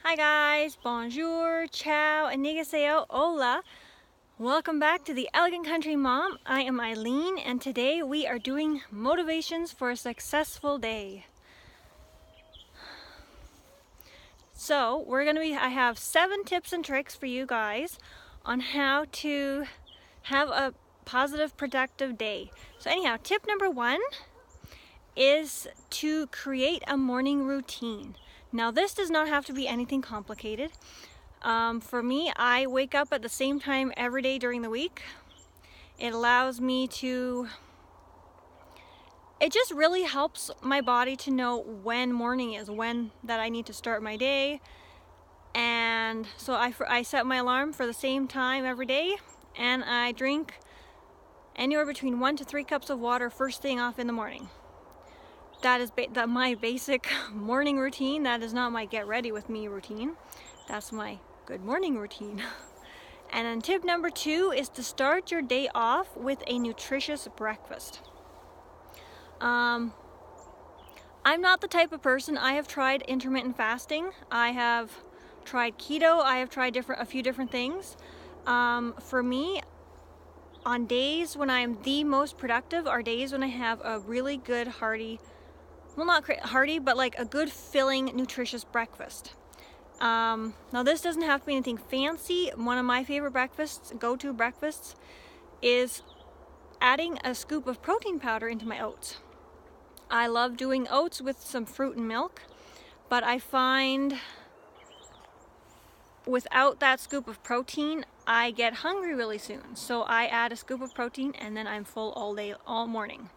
Hi guys, bonjour, ciao, annyeonghaseyo, hola. Welcome back to the Elegant Country Mom. I am Eileen and today we are doing motivations for a successful day. So I have 7 tips and tricks for you guys on how to have a positive, productive day. So anyhow, tip number 1 is to create a morning routine. Now this does not have to be anything complicated. For me, I wake up at the same time every day during the week. It allows me to, it just really helps my body to know when morning is, when that I need to start my day. And so I set my alarm for the same time every day, and I drink anywhere between 1 to 3 cups of water first thing off in the morning. That is my basic morning routine. That is not my get ready with me routine. That's my good morning routine. And then tip number 2 is to start your day off with a nutritious breakfast. I'm not the type of person. I have tried intermittent fasting. I have tried keto. I have tried a few different things. For me, on days when I am the most productive are days when I have a really good hearty, well, not hearty, but like a good filling nutritious breakfast. Now this doesn't have to be anything fancy. One of my favorite go-to breakfasts, is adding a scoop of protein powder into my oats. I love doing oats with some fruit and milk, but I find without that scoop of protein, I get hungry really soon. So I add a scoop of protein and then I'm full all morning.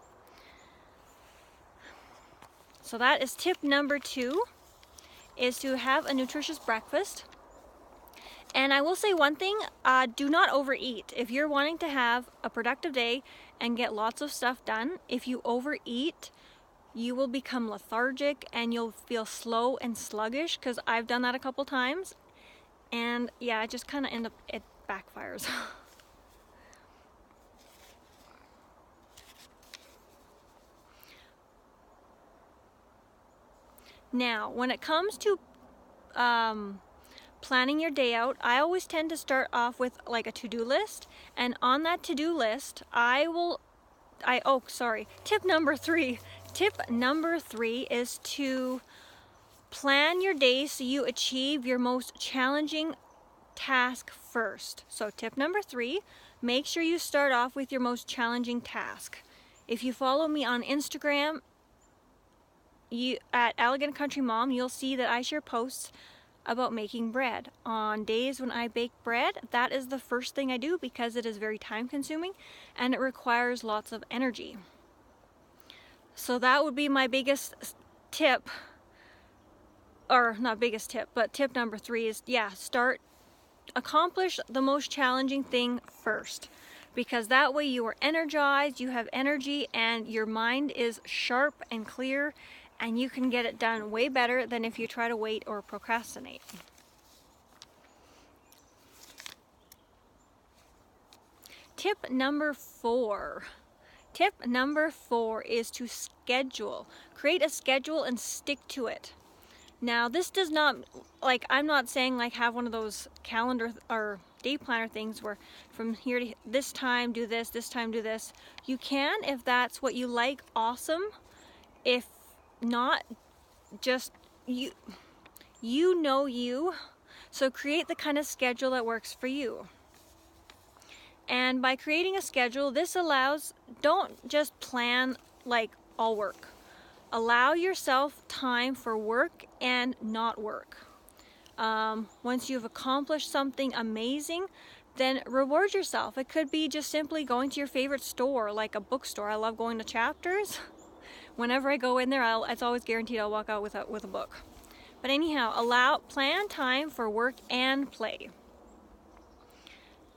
So that is tip number 2, is to have a nutritious breakfast. And I will say one thing, do not overeat. If you're wanting to have a productive day and get lots of stuff done, if you overeat, you will become lethargic and you'll feel slow and sluggish, because I've done that a couple times. And yeah, it just kind of it backfires. Now, when it comes to planning your day out, I always tend to start off with like a to-do list, and on that to-do list tip number 3 is to plan your day so you achieve your most challenging task first. So tip number 3, make sure you start off with your most challenging task. If you follow me on Instagram at ElegantCountryMom, you'll see that I share posts about making bread. On days when I bake bread, that is the first thing I do because it is very time consuming and it requires lots of energy. So that would be my biggest tip, or not biggest tip, but tip number 3 is, accomplish the most challenging thing first, because that way you are energized, you have energy, and your mind is sharp and clear, and you can get it done way better than if you try to wait or procrastinate. Tip number 4 is to schedule. Create a schedule and stick to it. Now this does not, I'm not saying have one of those calendar or day planner things where from here to this time do this, this time do this. You can, if that's what you like, awesome. If not, just you know you. So create the kind of schedule that works for you. And by creating a schedule, this allows, don't just plan all work. Allow yourself time for work and not work. Once you've accomplished something amazing, then reward yourself. It could be just simply going to your favorite store, like a bookstore. I love going to Chapters. Whenever I go in there, it's always guaranteed I'll walk out with a book. But anyhow, plan time for work and play.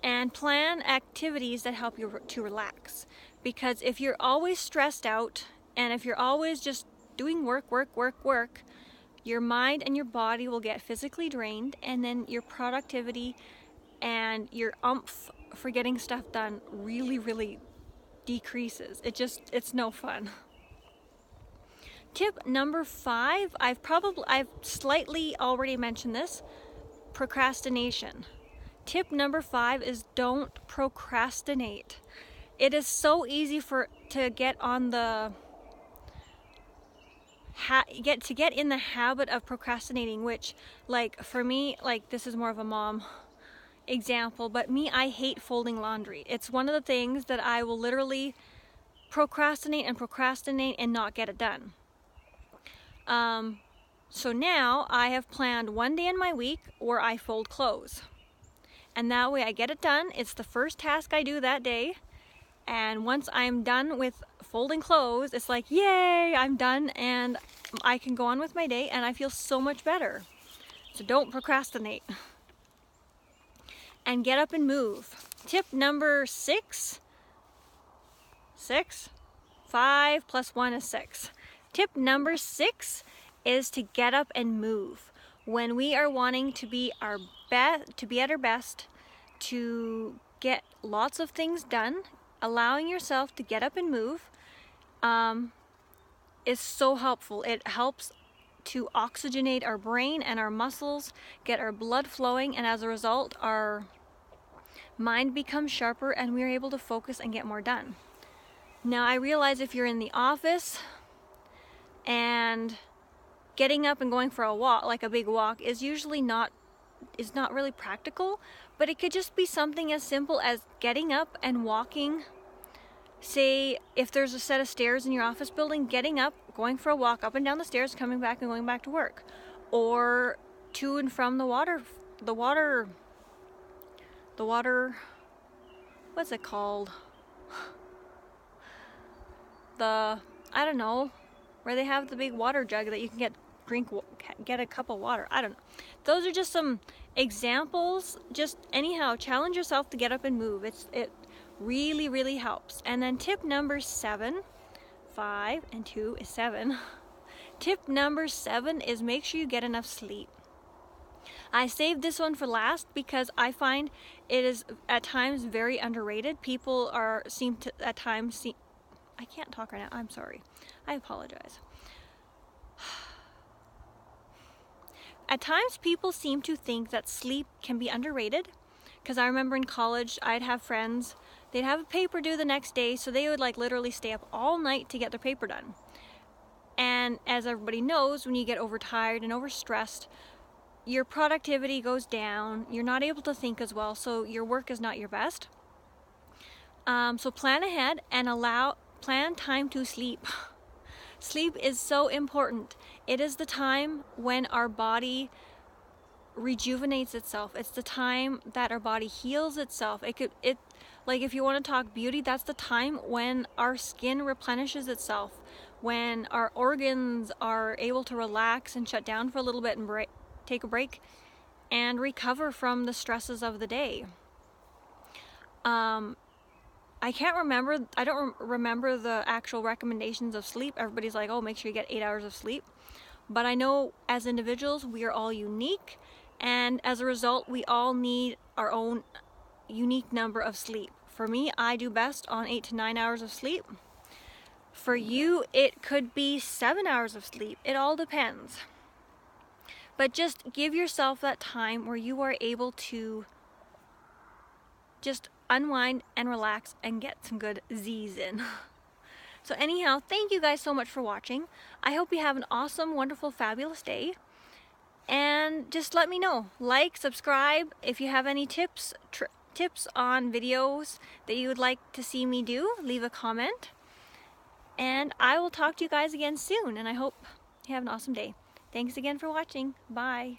And plan activities that help you to relax. Because if you're always stressed out, and if you're always just doing work, your mind and your body will get physically drained, and then your productivity and your oomph for getting stuff done really decreases. It's no fun. Tip number 5, I've slightly already mentioned this, procrastination. Tip number 5 is don't procrastinate. It is so easy to get on the get in the habit of procrastinating, which, like, for me, like, this is more of a mom example, but me, I hate folding laundry. It's one of the things that I will literally procrastinate and not get it done. So now I have planned one day in my week where I fold clothes, and that way I get it done. It's the first task I do that day, and once I'm done with folding clothes, it's like, yay, I'm done, and I can go on with my day, and I feel so much better. So don't procrastinate. And get up and move. Tip number 6. 5 plus 1 is 6. Tip number 6 is to get up and move. When we are wanting to be at our best, to get lots of things done, allowing yourself to get up and move is so helpful. It helps to oxygenate our brain and our muscles, get our blood flowing, and as a result, our mind becomes sharper and we're able to focus and get more done. Now, I realize if you're in the office and getting up and going for a walk, like a big walk, is not really practical, but it could just be something as simple as getting up and walking. Say if there's a set of stairs in your office building, getting up, going for a walk up and down the stairs, coming back and going back to work, or to and from the water, what's it called? I don't know, where they have the big water jug that you can get a cup of water. I don't know. Those are just some examples. Just anyhow, challenge yourself to get up and move. It really, really helps. And then tip number 7, 5 and 2 is 7. Tip number 7 is make sure you get enough sleep. I saved this one for last because I find it is at times very underrated. People seem to at times I can't talk right now. I'm sorry. I apologize. At times people seem to think that sleep can be underrated, because I remember in college I'd have friends, they'd have a paper due the next day, so they would like literally stay up all night to get their paper done. And as everybody knows, when you get overtired and overstressed, your productivity goes down, you're not able to think as well, so your work is not your best. So plan ahead and plan time to sleep. Sleep is so important. It is the time when our body rejuvenates itself. It's the time that our body heals itself. Like if you want to talk beauty, that's the time when our skin replenishes itself, when our organs are able to relax and shut down for a little bit and take a break and recover from the stresses of the day. I don't remember the actual recommendations of sleep. Everybody's like, oh, make sure you get 8 hours of sleep. But I know as individuals, we are all unique. And as a result, we all need our own unique number of sleep. For me, I do best on 8 to 9 hours of sleep. For you, it could be 7 hours of sleep. It all depends. But just give yourself that time where you are able to just unwind and relax and get some good Z's in. So anyhow, thank you guys so much for watching. I hope you have an awesome, wonderful, fabulous day. And just let me know. Like, subscribe. If you have any tips on videos that you would like to see me do, leave a comment. And I will talk to you guys again soon. And I hope you have an awesome day. Thanks again for watching. Bye.